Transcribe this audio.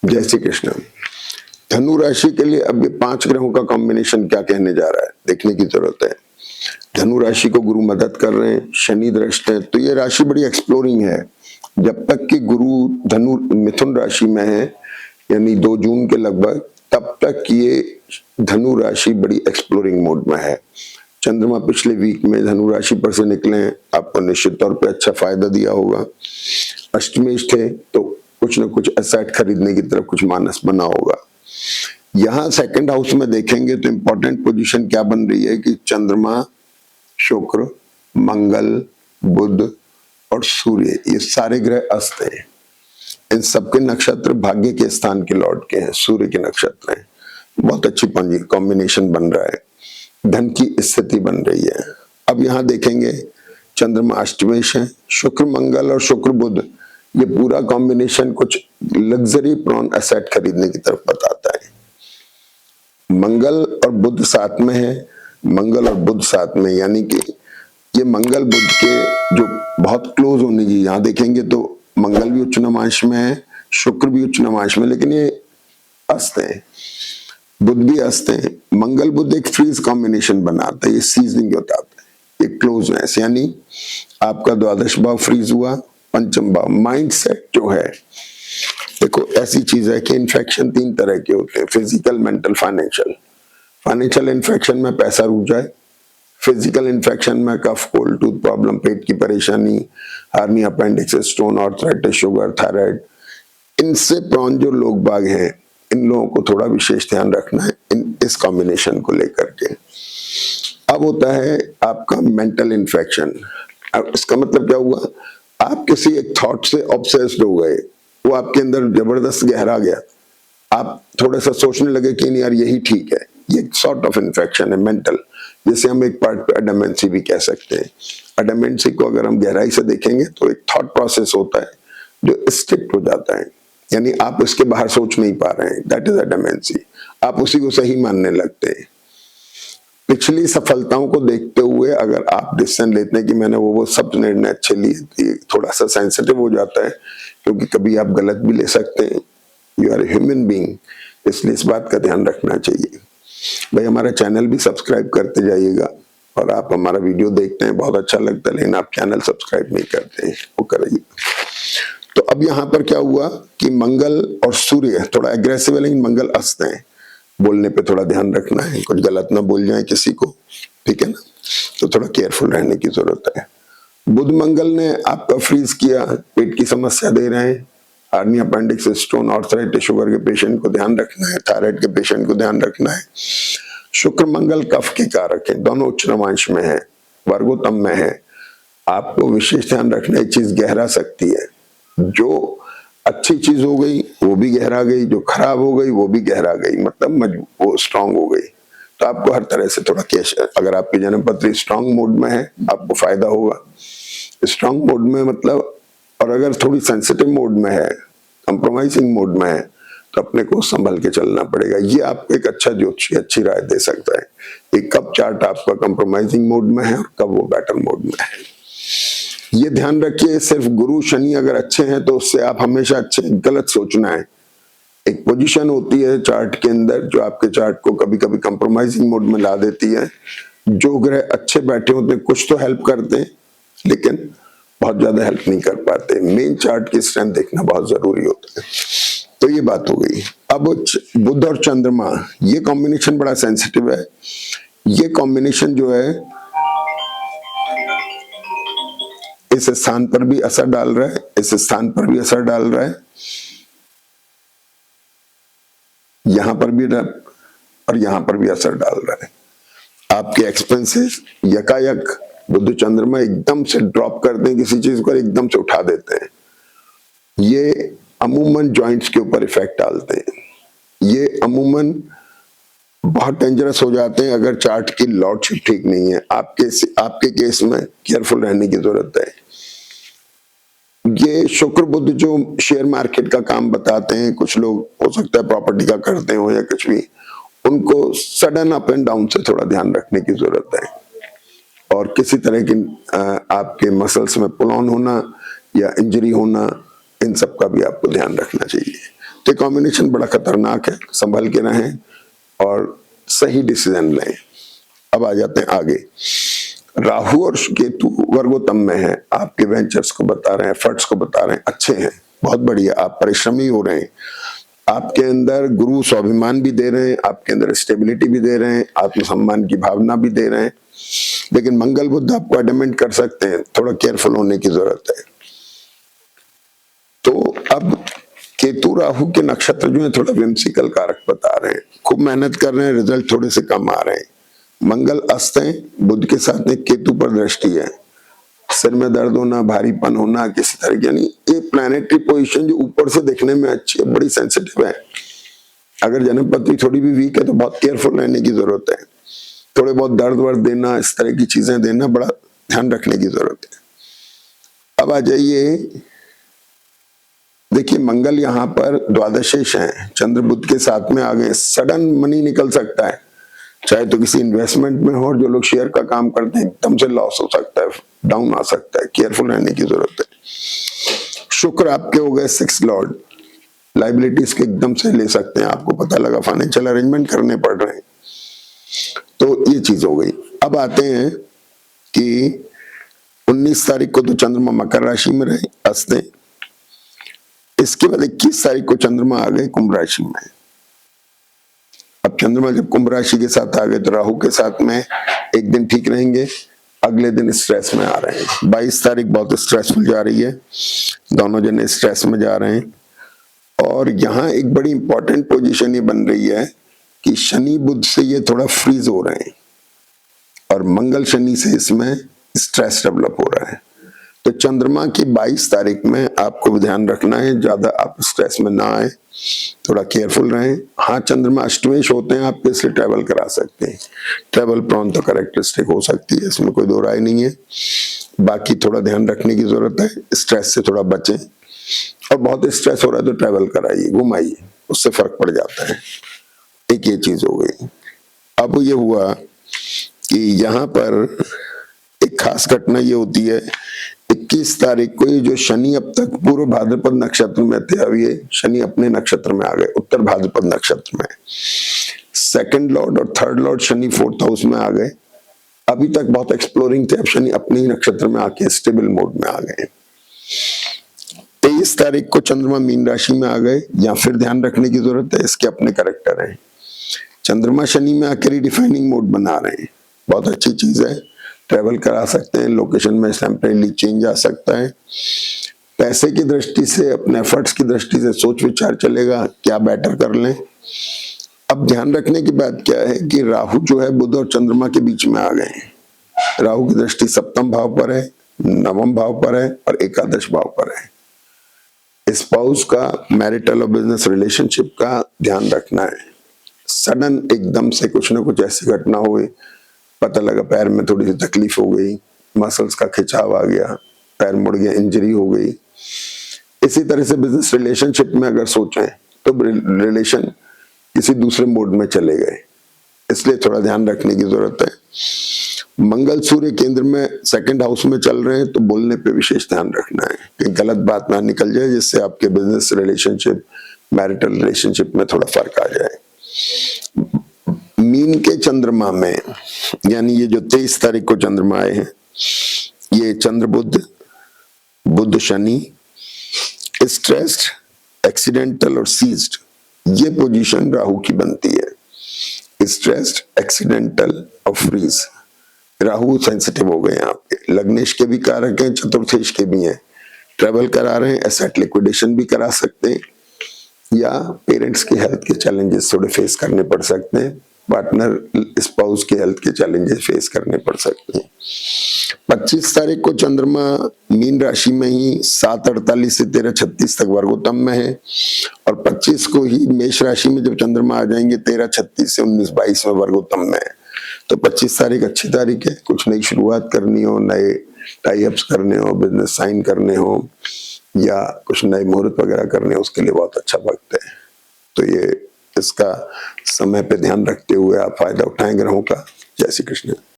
जय श्री कृष्ण। धनु राशि के लिए अब ये 5 ग्रहों का कॉम्बिनेशन क्या कहने जा रहा है देखने की जरूरत है। धनु राशि को गुरु मदद कर रहे हैं, शनि दृष्ट है, तो ये राशि बड़ी एक्सप्लोरिंग है। जब तक कि गुरु धनु मिथुन राशि में है, यानी 2 जून के लगभग, तब तक ये धनु राशि बड़ी एक्सप्लोरिंग मोड में है। चंद्रमा पिछले वीक में धनु राशि पर से निकले हैं, आपको निश्चित तौर पे अच्छा फायदा दिया होगा। अष्टमेश थे तो कुछ न कुछ एसेट खरीदने की तरफ कुछ मानस बना होगा। यहाँ सेकंड हाउस में देखेंगे तो इंपॉर्टेंट पोजीशन क्या बन रही है कि चंद्रमा, शुक्र, मंगल, बुध और सूर्य, ये सारे ग्रह अस्त हैं। इन सबके नक्षत्र भाग्य के स्थान के लॉर्ड के हैं, सूर्य के नक्षत्र हैं। बहुत अच्छी कॉम्बिनेशन बन रहा है, धन की स्थिति बन रही है। अब यहाँ देखेंगे चंद्रमा अष्टमेश है, शुक्र मंगल और शुक्र बुध, ये पूरा कॉम्बिनेशन कुछ लग्जरी प्रॉन एसेट खरीदने की तरफ बताता है। मंगल और बुध साथ में है, मंगल और बुध साथ में, यानी कि ये मंगल बुध के जो बहुत क्लोज होने की, यहाँ देखेंगे तो मंगल भी उच्च नमांश में है, शुक्र भी उच्च नमांश में, लेकिन ये अस्त है, बुध भी अस्त है। मंगल बुध एक फ्रीज कॉम्बिनेशन बनाता है, ये सीजनिंग बताता है, ये क्लोजनेस, यानी आपका द्वादश भाव फ्रीज हुआ, पंचम भाव। माइंडसेट जो है, देखो ऐसी चीज है कि इन्फेक्शन 3 तरह के होते हैं, physical, mental, financial. Financial infection में पैसा रुक जाए, फिजिकल इन्फेक्शन में कफ, कोल्ड, टूथ प्रॉब्लम, पेट की परेशानी, hernia, appendix, stone, arthritis, sugar, thyroid, इनसे प्रॉन जो लोग बाग हैं, इन लोगों को थोड़ा विशेष ध्यान रखना है इस कॉम्बिनेशन को लेकर के। अब होता है आपका मेंटल इन्फेक्शन। अब इसका मतलब क्या हुआ, आप किसी एक थॉट से ऑब्सेस्ड हो गए, वो आपके अंदर जबरदस्त गहरा गया, आप थोड़ा सा सोचने लगे कि नहीं यार यही ठीक है, ये सॉर्ट ऑफ इन्फेक्शन है मेंटल, जैसे हम एक पार्ट पे अडमेंसी भी कह सकते हैं। अडमेंसी को अगर हम गहराई से देखेंगे तो एक थॉट प्रोसेस होता है जो स्ट्रिक्ट हो जाता है, यानी आप इसके बाहर सोच नहीं पा रहे हैं, दैट इज अडमेंसी। आप उसी को सही मानने लगते हैं। पिछली सफलताओं को देखते हुए अगर आप डिसीजन लेते हैं कि मैंने वो सब निर्णय अच्छे लिए, तो ये थोड़ा सा सेंसिटिव हो जाता है, क्योंकि कभी आप गलत भी ले सकते हैं। यू आर ह्यूमन बीइंग, इसलिए इस बात का ध्यान रखना चाहिए। भाई हमारा चैनल भी सब्सक्राइब करते जाइएगा, और आप हमारा वीडियो देखते हैं बहुत अच्छा लगता है, लेकिन आप चैनल सब्सक्राइब नहीं करते हैं, वो करिए। तो अब यहाँ पर क्या हुआ कि मंगल और सूर्य थोड़ा एग्रेसिव है, लेकिन मंगल अस्त है, बोलने पे थोड़ा ध्यान रखना है, कुछ गलत ना बोल जाए किसी को, ठीक है ना, तो थोड़ा केयरफुल रहने की जरूरत है। बुध मंगल ने आपका फ्रीज किया, पेट की समस्या दे रहे हैं, hernia, appendix, stone, arthritis, sugar के पेशेंट को ध्यान रखना है, थायराइड के पेशेंट को ध्यान रखना है। शुक्र मंगल कफ के कारक है, दोनों उच्च नमांश में है, वर्गोत्तम में है, आपको विशेष ध्यान रखना है, चीज गहरा सकती है। जो अच्छी चीज हो गई वो भी गहरा गई, जो खराब हो गई वो भी गहरा गई, मतलब वो स्ट्रांग हो गई। तो आपको हर तरह से थोड़ा केश, अगर आपकी जन्मपत्री स्ट्रांग मोड में है आपको फायदा होगा। स्ट्रांग मोड में मतलब, और अगर थोड़ी सेंसिटिव मोड में है, कंप्रोमाइजिंग मोड में है, तो अपने को संभल के चलना पड़ेगा। ये आपको एक अच्छा ज्योतिषी अच्छी राय दे सकता है कि कब चार्ट आपका कंप्रोमाइजिंग मोड में है और कब वो बैटल मोड में है। ये ध्यान रखिए, सिर्फ गुरु शनि अगर अच्छे हैं तो उससे आप हमेशा अच्छे, गलत सोचना है। एक पोजीशन होती है चार्ट के अंदर जो आपके चार्ट को कभी कभी कंप्रोमाइजिंग मोड में ला देती है। जो ग्रह अच्छे बैठे होते हैं कुछ तो हेल्प करते हैं, लेकिन बहुत ज्यादा हेल्प नहीं कर पाते। मेन चार्ट की स्ट्रेंथ देखना बहुत जरूरी होता है। तो ये बात हो गई। अब बुध और चंद्रमा, ये कॉम्बिनेशन बड़ा सेंसिटिव है। ये कॉम्बिनेशन जो है इस स्थान पर भी असर डाल रहा है, इस स्थान पर भी असर डाल रहा है, यहां पर भी और यहां पर भी असर डाल रहा है। आपके एक्सपेंसेस यकायक बुध चंद्रमा एकदम से ड्रॉप करते हैं, किसी चीज को एकदम से उठा देते हैं। ये अमूमन जॉइंट्स के ऊपर इफेक्ट डालते हैं। ये अमूमन बहुत डेंजरस हो जाते हैं अगर चार्ट की लॉर्डशिप ठीक नहीं है। आपके केस में केयरफुल रहने की जरूरत है। ये शुक्र बुध जो शेयर मार्केट का काम बताते हैं, कुछ लोग हो सकता है प्रॉपर्टी का करते हो या कुछ भी, उनको सडन अप एंड डाउन से थोड़ा ध्यान रखने की जरूरत है। और किसी तरह की आपके मसल्स में पुल ऑन होना या इंजरी होना, इन सब का भी आपको ध्यान रखना चाहिए। तो कॉम्बिनेशन बड़ा खतरनाक है, संभल के रहें और सही डिसीजन लें। अब आ जाते हैं आगे। राहु और केतु वर्गोत्तम में है, आपके वेंचर्स को बता रहे हैं, एफर्ट्स को बता रहे हैं अच्छे हैं, बहुत बढ़िया, आप परिश्रमी हो रहे हैं। आपके अंदर गुरु स्वाभिमान भी दे रहे हैं, आपके अंदर स्टेबिलिटी भी दे रहे हैं, आत्मसम्मान की भावना भी दे रहे हैं। लेकिन मंगल बुध आपको एडमेंट कर सकते हैं, थोड़ा केयरफुल होने की जरूरत है। तो अब केतु राहु के नक्षत्र जो है थोड़ा विम्सिकल कारक बता रहे हैं, खूब मेहनत कर रहे हैं, रिजल्ट थोड़े से कम आ रहे हैं। मंगल अस्त है, बुध के साथ में केतु पर दृष्टि है, सिर में दर्द होना, भारीपन होना किसी तरह की, यानी ये प्लैनेटरी पोजीशन जो ऊपर से देखने में अच्छी है, बड़ी सेंसिटिव है। अगर जन्मपति थोड़ी भी वीक है तो बहुत केयरफुल रहने की जरूरत है। थोड़े बहुत दर्द वर्द देना, इस तरह की चीजें देना, बड़ा ध्यान रखने की जरूरत है। अब आ जाइए, देखिए मंगल यहाँ पर द्वादशेश है, चंद्र बुध के साथ में आ गए, सडन मनी निकल सकता है, चाहे तो किसी इन्वेस्टमेंट में हो, जो लोग शेयर का काम करते हैं एकदम से लॉस हो सकता है, डाउन आ सकता है, केयरफुल रहने की जरूरत है। शुक्र आपके हो गए 6 लॉर्ड, लाइबिलिटीज के एकदम से ले सकते हैं, आपको पता लगा फाइनेंशियल अरेंजमेंट करने पड़ रहे हैं, तो ये चीज हो गई। अब आते हैं कि 19 तारीख को तो चंद्रमा मकर राशि में रहे, हंसते, इसके बाद 21 तारीख को चंद्रमा आ गए कुंभ राशि में। अब चंद्रमा जब कुंभ राशि के साथ आ गए तो राहु के साथ में एक दिन ठीक रहेंगे, अगले दिन स्ट्रेस में आ रहे हैं। 22 तारीख बहुत स्ट्रेसफुल जा रही है, दोनों जने स्ट्रेस में जा रहे हैं। और यहाँ एक बड़ी इंपॉर्टेंट पोजीशन ये बन रही है कि शनि बुध से ये थोड़ा फ्रीज हो रहे हैं और मंगल शनि से इसमें स्ट्रेस डेवलप हो रहा है। तो चंद्रमा की 22 तारीख में आपको ध्यान रखना है, ज्यादा आप स्ट्रेस में ना आए, थोड़ा केयरफुल रहें। हाँ, चंद्रमा अष्टमेश होते हैं आपके, इसलिए ट्रैवल करा सकते हैं, ट्रैवल प्रॉन तो कैरेक्टरिस्टिक हो सकती है, इसमें कोई दो राय नहीं है। बाकी थोड़ा ध्यान रखने की जरूरत है, स्ट्रेस से थोड़ा बचें, और बहुत स्ट्रेस हो रहा है तो ट्रैवल कराइए, घुमाइए, उससे फर्क पड़ जाता है। एक ये चीज हो गई। अब ये हुआ कि यहाँ पर एक खास घटना ये होती है, 21 तारीख को ये जो शनि अब तक पूर्व भाद्रपद नक्षत्र में थे, अब ये शनि अपने नक्षत्र में आ गए, उत्तर भाद्रपद नक्षत्र में। सेकंड लॉर्ड और third Lord Shani 4th house में आ गए। अभी तक बहुत एक्सप्लोरिंग थे, अब शनि अपने ही नक्षत्र में आके स्टेबल मोड में आ गए। 23 तारीख को चंद्रमा मीन राशि में आ गए, या फिर ध्यान रखने की जरूरत है, इसके अपने कैरेक्टर है। चंद्रमा शनि में आकर रिडिफाइनिंग मोड बना रहे हैं, बहुत अच्छी चीज है, ट्रैवल करा सकते हैं, लोकेशन में टेम्परेरी चेंज आ सकता है। पैसे की दृष्टि से, अपने एफर्ट्स की दृष्टि से सोच विचार चलेगा क्या बेटर कर लें। अब ध्यान रखने की बात क्या है कि राहु जो है बुध और चंद्रमा के बीच में आ गए। राहु की दृष्टि 7th भाव पर है, 9वें भाव पर है और एकादश भाव पर है। स्पाउस का, मैरिटल और बिजनेस रिलेशनशिप का ध्यान रखना है। सडन एकदम से कुछ ना कुछ ऐसी घटना हुई, पता लगा पैर में थोड़ी सी तकलीफ हो गई, मसल्स का खिंचाव आ गया, पैर मुड़ गया, इंजरी हो गई। इसी तरह से बिजनेस रिलेशनशिप में अगर सोचें तो रिलेशन किसी दूसरे मोड में चले गए, इसलिए थोड़ा ध्यान रखने की जरूरत है। मंगल सूर्य केंद्र में 2nd हाउस में चल रहे हैं, तो बोलने पे विशेष ध्यान रखना है कि गलत बात ना निकल जाए, जिससे आपके बिजनेस रिलेशनशिप, मैरिटल रिलेशनशिप में थोड़ा फर्क आ जाए। मीन के चंद्रमा में, यानी ये जो 23 तारीख को चंद्रमा आए हैं, ये चंद्र बुध, बुध शनि, स्ट्रेस्ड, एक्सीडेंटल और सीज्ड, ये पोजीशन राहु की बनती है। स्ट्रेस्ड, एक्सीडेंटल और फ्रीज, राहु सेंसिटिव हो गए यहाँ पे। लग्नेश के भी कारक हैं, चतुर्थेश के भी हैं। ट्रेवल करा रहे हैं, एसेट लिक्विडेशन भी करा सकते हैं, या पेरेंट्स की हेल्थ के चैलेंजेस थोड़े फेस करने पड़ सकते हैं, पार्टनर स्पाउस के हेल्थ के चैलेंजेस फेस करने पड़ सकते हैं। 25 तारीख को चंद्रमा मीन राशि में ही 7:48 से 13:36 तक वर्गोत्तम में है, और 25 को ही मेष राशि में जब चंद्रमा आ जाएंगे 13:36 से 19:22 में वर्गोत्तम में है। तो 25 तारीख अच्छी तारीख है, कुछ नई शुरुआत करनी हो, नए टाई अप्स करने हो, बिजनेस साइन करने हो, या कुछ नए मुहूर्त वगैरह करने हो, उसके लिए बहुत अच्छा वक्त है। तो ये इसका समय पे ध्यान रखते हुए आप फायदा उठाएं ग्रहों का। जय श्री कृष्ण।